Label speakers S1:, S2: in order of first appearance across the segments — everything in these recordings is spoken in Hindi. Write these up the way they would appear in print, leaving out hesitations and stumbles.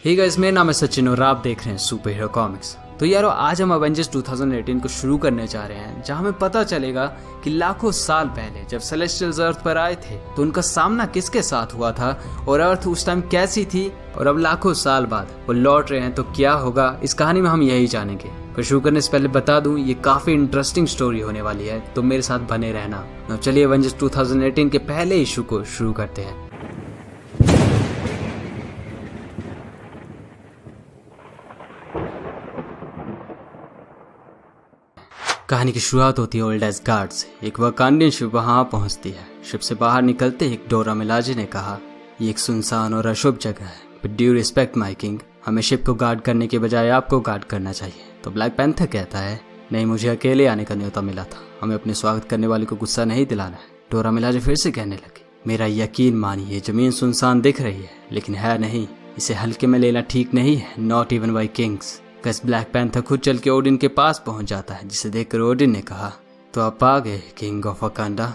S1: हे गाइस, मेरा नाम है सचिन और आप देख रहे हैं सुपर हीरो कॉमिक्स। तो यारो, आज हम अवेंजर्स 2018 को शुरू करने जा रहे हैं, जहां हमें पता चलेगा कि लाखों साल पहले जब सेलेस्टियल्स अर्थ पर आए थे तो उनका सामना किसके साथ हुआ था और अर्थ उस टाइम कैसी थी, और अब लाखों साल बाद वो लौट रहे हैं तो क्या होगा। इस कहानी में हम यही जानेंगे। पर शुरू करने से पहले बता दूं, ये काफी इंटरेस्टिंग स्टोरी होने वाली है, तो मेरे साथ बने रहना। तो चलिए अवेंजर्स 2018 के पहले इशू को शुरू करते हैं। कहानी की शुरुआत होती है ओल्ड एसगार्ड से। एक वकांडियन शिप वहां पहुंचती है। शिप से बाहर निकलते ही डोरा मिलाजे ने कहा, ये एक सुनसान और अशुभ जगह है, but due respect my king, हमें शिप को गार्ड करने के बजाय आपको गार्ड करना चाहिए। तो ब्लैक पैंथर कहता है, नहीं, मुझे अकेले आने का न्योता मिला था, हमें अपने स्वागत करने वाले को गुस्सा नहीं दिलाना है। डोरा मिलाजे फिर से कहने लगे, मेरा यकीन मानिए, जमीन सुनसान दिख रही है लेकिन है नहीं, इसे हल्के में लेना ठीक नहीं है, not even bye Kings. Black panther खुद चल के ओडिन के पास पहुंच जाता है, जिसे देखकर ओडिन ने कहा, तो आप आ गए किंग ऑफ वकांडा।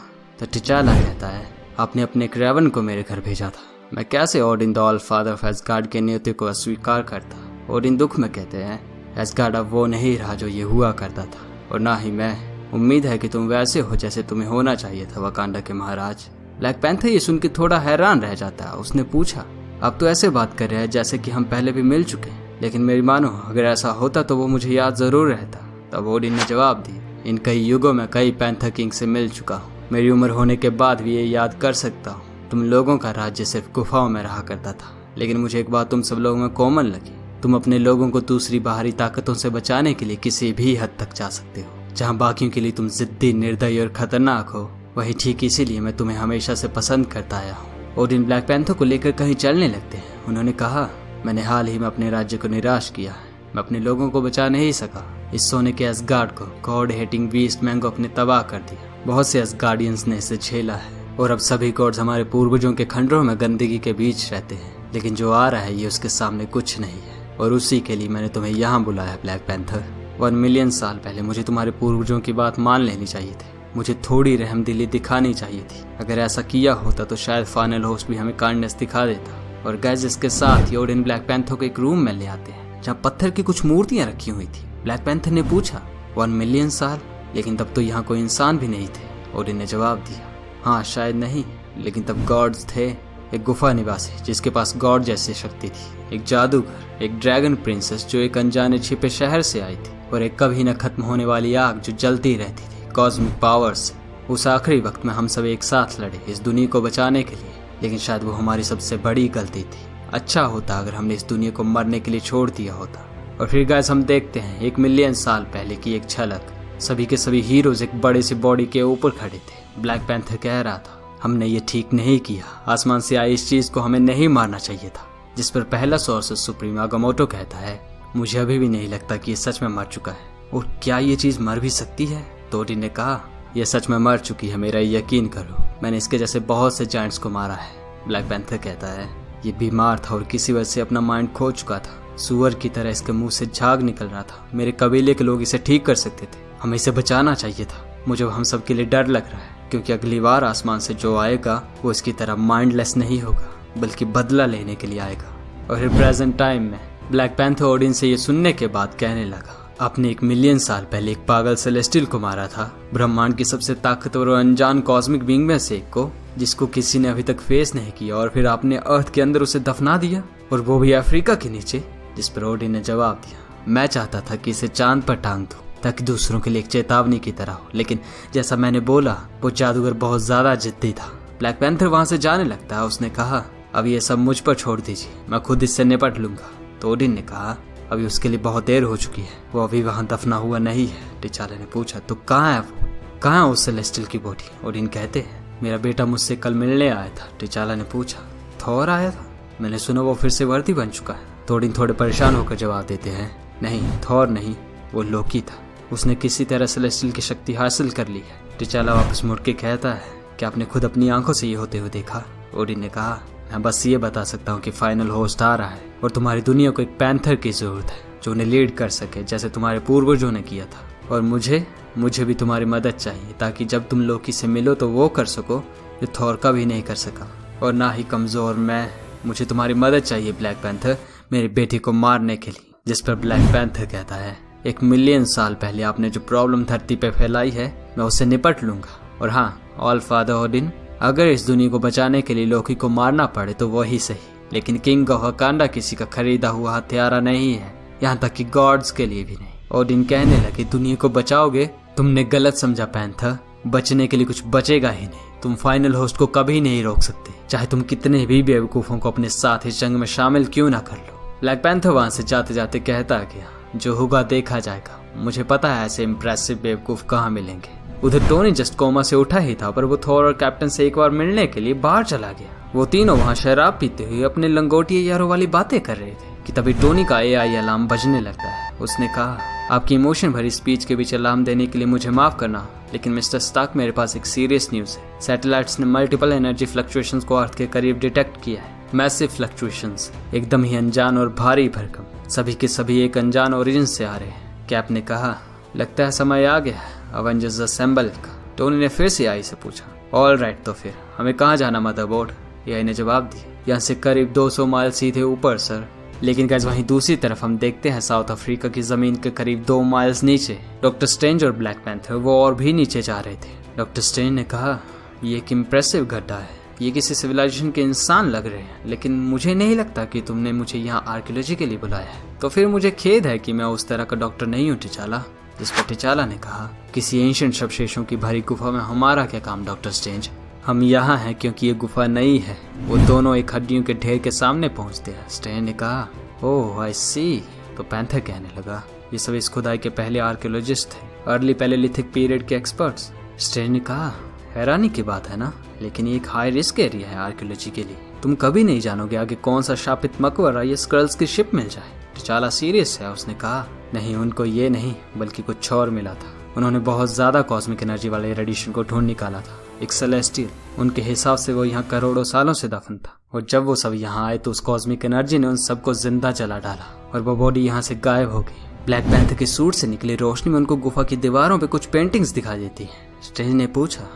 S1: तो टिचाला कहता है, आपने अपने क्रेवन को मेरे घर भेजा था, मैं कैसे Odin the all father of ash gourd के न्योते को अस्वीकार करता। ओडिन दुख में कहते हैं, एसगार्ड अब वो नहीं रहा जो ये हुआ करता था, और ना ही मैं। उम्मीद है कि तुम वैसे हो जैसे तुम्हें होना चाहिए था वकांडा के महाराज। ब्लैक पैंथर ये सुन के थोड़ा हैरान रह जाता है। उसने पूछा, आप तो ऐसे बात कर रहे हैं जैसे कि हम पहले भी मिल चुके हैं, लेकिन मेरी मानो अगर ऐसा होता तो वो मुझे याद जरूर रहता। तब ओडिन ने जवाब दिया, इन कई युगों में कई पैंथर किंग से मिल चुका हूँ, मेरी उम्र होने के बाद भी ये याद कर सकता हूँ। तुम लोगों का राज्य सिर्फ गुफाओं में रहा करता था, लेकिन मुझे एक बात तुम सब लोगों में कॉमन लगी, तुम अपने लोगों को दूसरी बाहरी ताकतों से बचाने के लिए किसी भी हद तक जा सकते हो। जहाँ बाकियों के लिए तुम जिद्दी, निर्दयी और खतरनाक हो, वही ठीक इसीलिए मैं तुम्हें हमेशा से पसंद करता आया हूँ। ओडिन ब्लैक पैंथर को लेकर कहीं चलने लगते हैं। उन्होंने कहा, मैंने हाल ही में अपने राज्य को निराश किया है, मैं अपने लोगों को बचा नहीं सका। इस सोने के एसगार्ड को, गॉड हेटिंग बीस्ट मैन को अपने तबाह कर दिया। बहुत से एसगार्डियंस ने इसे झेला है, और अब सभी गॉड्स हमारे पूर्वजों के खंडरों में गंदगी के बीच रहते हैं, लेकिन जो आ रहा है ये उसके सामने कुछ नहीं है, और उसी के लिए मैंने तुम्हें यहाँ बुलाया है ब्लैक पैंथर। 1 मिलियन साल पहले मुझे तुम्हारे पूर्वजों की बात मान लेनी चाहिए थी, मुझे थोड़ी रहमदिली दिखानी चाहिए थी। अगर ऐसा किया होता तो शायद फाइनल होस्ट भी हमें काइंडनेस दिखा देता। और गैस इसके साथ ओडिन ब्लैक पैंथर को एक रूम में ले आते हैं, जहाँ पत्थर की कुछ मूर्तियां रखी हुई थी। ब्लैक पैंथर ने पूछा, 1 मिलियन साल, लेकिन तब तो यहाँ कोई इंसान भी नहीं थे। ओडिन ने जवाब दिया, हाँ शायद नहीं, लेकिन तब गॉड्स थे। एक गुफा निवासी जिसके पास गॉड जैसी शक्ति थी, एक जादूगर, एक ड्रैगन प्रिंसेस जो एक अनजाने छिपे शहर से आई थी, और एक कभी न खत्म होने वाली आग जो जलती रहती थी कॉस्मिक पावर्स। उस आखिरी वक्त में हम सब एक साथ लड़े इस दुनिया को बचाने के लिए, लेकिन शायद वो हमारी सबसे बड़ी गलती थी। अच्छा होता अगर हमने इस दुनिया को मरने के लिए छोड़ दिया होता। और फिर गाइस हम देखते हैं 1 मिलियन साल पहले की एक झलक। सभी के सभी हीरोज एक बड़े से बॉडी के ऊपर खड़े थे। ब्लैक पैंथर कह रहा था, हमने ये ठीक नहीं किया, आसमान से आई इस चीज को हमें नहीं मारना चाहिए था। जिस पर पहला सोर्सेस सुप्रीम आगामोटो कहता है, मुझे अभी भी नहीं लगता कि ये सच में मर चुका है, और क्या ये चीज मर भी सकती है। तो ओडिन ने कहा, यह सच में मर चुकी है, मेरा यकीन करो, मैंने इसके जैसे बहुत से जायंट्स को मारा है। ब्लैक पैंथर कहता है, ये बीमार था और किसी वजह से अपना माइंड खो चुका था, सुअर की तरह इसके मुंह से झाग निकल रहा था। मेरे कबीले के लोग इसे ठीक कर सकते थे, हमें इसे बचाना चाहिए था। मुझे हम सब के लिए डर लग रहा है, क्योंकि अगली बार आसमान से जो आएगा वो इसकी तरह माइंडलेस नहीं होगा, बल्कि बदला लेने के लिए आएगा। और फिर प्रेजेंट टाइम में ब्लैक पैंथर ओडिन से ये सुनने के बाद कहने लगा, आपने 1 मिलियन साल पहले एक पागल सेलेस्टियल को मारा था, ब्रह्मांड की सबसे ताकतवर और अनजान कॉस्मिक बीइंग में से एक को, जिसको किसी ने अभी तक फेस नहीं किया, और फिर आपने अर्थ के अंदर उसे दफना दिया, और वो भी अफ्रीका के नीचे। जिस पर ओडिन ने जवाब दिया, मैं चाहता था कि इसे चांद पर टांग दूं, ताकि दूसरों के लिए एक चेतावनी की तरह हो, लेकिन जैसा मैंने बोला, वो जादूगर बहुत ज्यादा जिद्दी था। ब्लैक पैंथर वहां से जाने लगता है। उसने कहा, अब ये सब मुझ पर छोड़ दीजिए, मैं खुद इससे निपट लूंगा। तो ओडिन ने कहा, अभी उसके लिए बहुत देर हो चुकी है, वो अभी वहां दफना हुआ नहीं है। टिचाला ने पूछा, तो कहाँ है वो, कहाँ है उस सेलेस्टियल की बॉडी। ओडिन कहते हैं, मेरा बेटा मुझसे कल मिलने आया था। टिचाला ने पूछा, थॉर आया था, मैंने सुना वो फिर से वर्दी बन चुका है। तो ओडिन थोड़े परेशान होकर जवाब देते हैं, नहीं, थॉर नहीं, वो लोकी था, उसने किसी तरह सेलेस्टियल की शक्ति हासिल कर ली है। टिचाला वापस मुड़ के कहता है, क्या आपने खुद अपनी आंखों से ये होते हुए देखा। ओडिन ने कहा, मैं बस ये बता सकता हूँ कि फाइनल होस्ट आ रहा है, और तुम्हारी दुनिया को एक पैंथर की जरूरत है जो उन्हें लीड कर सके, जैसे तुम्हारे पूर्वजों ने किया था। और मुझे भी तुम्हारी मदद चाहिए, ताकि जब तुम लोकी से मिलो तो वो कर सको जो थॉर का भी नहीं कर सका, और ना ही कमजोर मैं। मुझे तुम्हारी मदद चाहिए ब्लैक पैंथर, मेरी बेटी को मारने के लिए। जिस पर ब्लैक पैंथर कहता है 1 मिलियन साल पहले आपने जो प्रॉब्लम धरती पे फैलाई है मैं उससे निपट लूंगा। और हाँ, ऑल फादर ओडिन, अगर इस दुनिया को बचाने के लिए लोकी को मारना पड़े तो वही सही, लेकिन किंग ऑफ वकांडा किसी का खरीदा हुआ हथियारा नहीं है, यहाँ तक कि गॉड्स के लिए भी नहीं। ओडिन कहने लगे दुनिया को बचाओगे? तुमने गलत समझा पैंथर, बचने के लिए कुछ बचेगा ही नहीं। तुम फाइनल होस्ट को कभी नहीं रोक सकते, चाहे तुम कितने भी बेवकूफों को अपने साथ इस जंग में शामिल क्यों ना कर लो। ब्लैक पैंथर वहां से जाते जाते कहता गया, जो होगा देखा जाएगा। मुझे पता है ऐसे इम्प्रेसिव बेवकूफ कहाँ मिलेंगे। उधर टोनी जस्ट कोमा से उठा ही था, पर वो थॉर और कैप्टन से एक बार मिलने के लिए बाहर चला गया। वो तीनों वहाँ शराब पीते हुए अपने लंगोटिया यारों वाली बातें कर रहे थे कि तभी टोनी का AI अलार्म बजने लगता है। उसने कहा, आपकी इमोशन भरी स्पीच के बीच अलार्म देने के लिए मुझे माफ करना, लेकिन मिस्टर स्टार्क मेरे पास एक सीरियस न्यूज है। सैटेलाइट्स ने मल्टीपल एनर्जी फ्लक्चुएशंस को अर्थ के करीब डिटेक्ट किया है। मैसिव फ्लक्चुएशंस, एकदम ही अनजान और भारी भरकम, सभी के सभी एक अनजान ओरिजिन से आ रहे हैं। कैप ने कहा, लगता है समय आ गया है अवेंजर्स असेंबल का। टोनी ने फिर से AI से पूछा, ऑल राइट, तो फिर हमें कहाँ जाना मदरबोर्ड? AI ने जवाब दिया, यहाँ से करीब 200 माइल सीधे ऊपर सर। लेकिन गाइस वहीं दूसरी तरफ हम देखते हैं साउथ अफ्रीका की जमीन के करीब 2 माइल्स नीचे डॉक्टर स्ट्रेंज और ब्लैक पैंथर वो और भी नीचे जा रहे थे। डॉक्टर स्ट्रेंज ने कहा, ये एक इम्प्रेसिव गड्ढा है, ये किसी सिविलाइजेशन के इंसान लग रहे हैं, लेकिन मुझे नहीं लगता कि तुमने मुझे यहाँ आर्कियोलॉजी के लिए बुलाया है। तो फिर मुझे खेद है कि मैं उस तरह का डॉक्टर नहीं हूँ टिचाला। जिस पर टिचाला ने कहा, किसी एंशिएंट शवशेषों की भरी गुफा में हमारा क्या काम डॉक्टर स्ट्रेंज? हम यहाँ हैं क्योंकि ये गुफा नई है। वो दोनों एक हड्डियों के ढेर के सामने पहुँचते हैं। स्ट्रेंज ने कहा, ओह आई सी। तो पैंथर कहने लगा, ये सब इस खुदाई के पहले आर्कियोलॉजिस्ट थे, अर्ली पैलेलिथिक पीरियड के एक्सपर्ट्स। स्ट्रेंज ने कहा, हैरानी की बात है ना, लेकिन ये एक हाई रिस्क एरिया है आर्कियोलॉजी के लिए। तुम कभी नहीं जानोगे आगे कौन सा शापित मकबरा या स्क्रल्स की शिप मिल जाए। टिचाला सीरियस है। उसने कहा, नहीं, उनको ये नहीं बल्कि कुछ और मिला था। उन्होंने बहुत ज्यादा कॉस्मिक एनर्जी वाले रेडिएशन को ढूंढ निकाला था, एक सेलेस्टियल। उनके हिसाब से वो यहाँ करोड़ों सालों से दफन था, और जब वो सब यहाँ आए तो उस कॉस्मिक एनर्जी ने उन सबको जिंदा जला डाला और वो बॉडी यहाँ से गायब हो गई। ब्लैक पैंथर के सूट से निकली रोशनी में उनको गुफा की दीवारों पे कुछ पेंटिंग्स दिखाई देती है। स्ट्रेंज ने पूछा,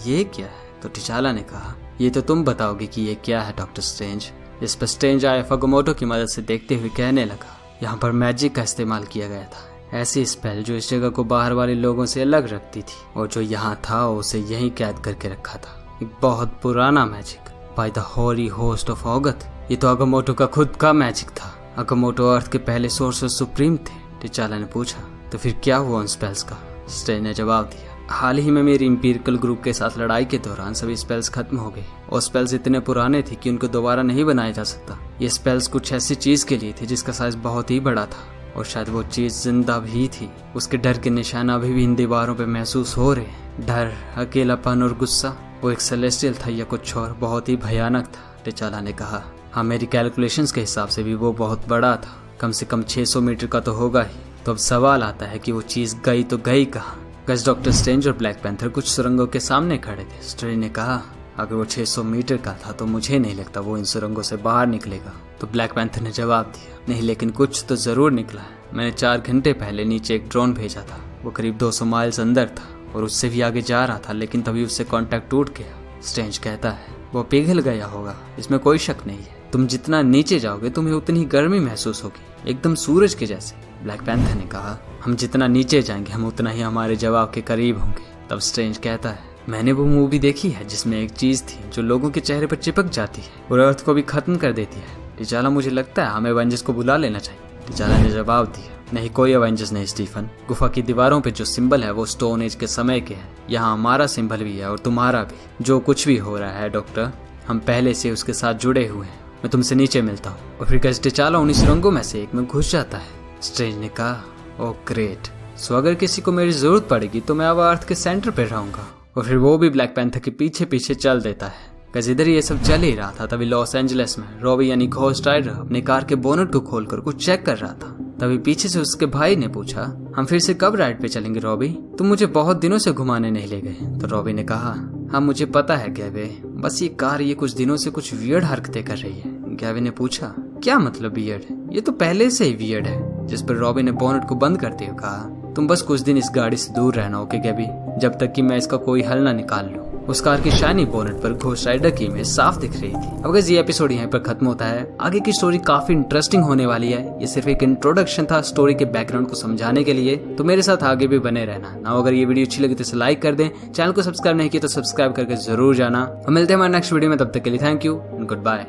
S1: ये क्या है? तो टिचाला ने कहा, ये तो तुम बताओगे कि ये क्या है डॉक्टर स्ट्रेंज। इस पर स्ट्रेंज आए फगमोटो की मदद से देखते हुए कहने लगा, यहाँ पर मैजिक का इस्तेमाल किया गया था, ऐसी स्पेल जो इस जगह को बाहर वाले लोगों से अलग रखती थी, और जो यहाँ था उसे यहीं कैद करके रखा था। एक बहुत पुराना magic, by the holy host of Hoggoth. ये तो अगमोटो का खुद का मैजिक था। अगमोटो अर्थ के पहले सोर्स सुप्रीम थे। टिचाला ने पूछा, तो फिर क्या हुआ उन स्पेल्स का? स्ट्रेंज ने जवाब दिया, हाल ही में मेरी इंपीरिकल ग्रुप के साथ लड़ाई के दौरान सभी स्पेल्स खत्म हो गए, और स्पेल्स इतने पुराने थे कि उनको दोबारा नहीं बनाया जा सकता। ये स्पेल्स कुछ ऐसी चीज के लिए थे जिसका साइज बहुत ही बड़ा था, और शायद वो चीज जिंदा भी थी। उसके डर के निशान अभी भी इन दीवारों पे महसूस हो रहे हैं। डर, अकेलापन और गुस्सा। वो एक सेलेस्टियल था या कुछ और बहुत ही भयानक था। टिचाला ने कहा, हाँ, मेरी कैलकुलेशंस के हिसाब से भी वो बहुत बड़ा था, कम से कम 600 मीटर का तो होगा ही। तो अब सवाल आता है कि वो चीज गई तो गई कहाँ? गज डॉक्टर स्ट्रेंज और ब्लैक पैंथर कुछ सुरंगों के सामने खड़े थे। स्ट्रेंज ने कहा, अगर वो 600 मीटर का था तो मुझे नहीं लगता वो इन सुरंगों से बाहर निकलेगा। तो ब्लैक पैंथर ने जवाब दिया, नहीं, लेकिन कुछ तो जरूर निकला है। मैंने 4 घंटे पहले नीचे एक ड्रोन भेजा था, वो करीब 200 माइल्स अंदर था और उससे भी आगे जा रहा था, लेकिन तभी उससे कांटेक्ट टूट गया। स्ट्रेंज कहता है, वो पिघल गया होगा, इसमें कोई शक नहीं है। तुम जितना नीचे जाओगे तुम्हें उतनी गर्मी महसूस होगी, एकदम सूरज के जैसे। ब्लैक पैंथर ने कहा, हम जितना नीचे जाएंगे हम उतना ही हमारे जवाब के करीब होंगे। तब स्ट्रेंज कहता है, मैंने वो मूवी देखी है जिसमें एक चीज थी जो लोगों के चेहरे पर चिपक जाती है और अर्थ को भी खत्म कर देती है। टिचाला, मुझे लगता है हमें एवेंजर्स को बुला लेना चाहिए। टिचाला ने जवाब दिया, नहीं, कोई एवेंजर्स नहीं स्टीफन। गुफा की दीवारों पे जो सिंबल है वो स्टोन एज के समय के हैं। यहाँ हमारा सिंबल भी है और तुम्हारा भी। जो कुछ भी हो रहा है डॉक्टर, हम पहले से उसके साथ जुड़े हुए हैं। मैं तुमसे नीचे मिलता हूँ। और फिर गज टिचाला उन्हीं सुरंगों में से एक में घुस जाता है। स्ट्रेंज ने कहा, ओह ग्रेट, सो अगर किसी को मेरी जरूरत पड़ेगी तो मैं अब अर्थ के सेंटर पे रहूंगा। और फिर वो भी ब्लैक पैंथर के पीछे पीछे चल देता है। गज इधर ये सब चल ही रहा था, तभी लॉस एंजलिस में रॉबी यानी घोस्ट राइडर अपने कार के बोनट को खोलकर कुछ चेक कर रहा था। तभी पीछे से उसके भाई ने पूछा, हम फिर से कब राइड पे चलेंगे रॉबी? तुम मुझे बहुत दिनों से घुमाने नहीं ले गए। तो रॉबी ने कहा, हाँ मुझे पता है गैवे, बस ये कार ये कुछ दिनों से कुछ वियर्ड हरकतें कर रही है। गैवे ने पूछा, क्या मतलब वियर्ड? ये तो पहले से ही वियर्ड है। जिस पर रॉबी ने बोनट को बंद करते हुए कहा, तुम बस कुछ दिन इस गाड़ी से दूर रहना, ओके गैबी, जब तक कि मैं इसका कोई हल ना निकाल लूं। उस कार की शाइनी बोनेट पर घोस्ट राइडर की इमेज साफ दिख रही थी। अब गाइस ये एपिसोड यहीं पर खत्म होता है। आगे की स्टोरी काफी इंटरेस्टिंग होने वाली है। ये सिर्फ एक इंट्रोडक्शन था स्टोरी के बैकग्राउंड को समझाने के लिए, तो मेरे साथ आगे भी बने रहना। ना अगर ये वीडियो अच्छी लगी तो इसे लाइक कर दें, चैनल को सब्सक्राइब नहीं किया तो सब्सक्राइब करके जरूर जाना। हम मिलते हैं हमारे नेक्स्ट वीडियो में, तब तक के लिए thank you and good bye.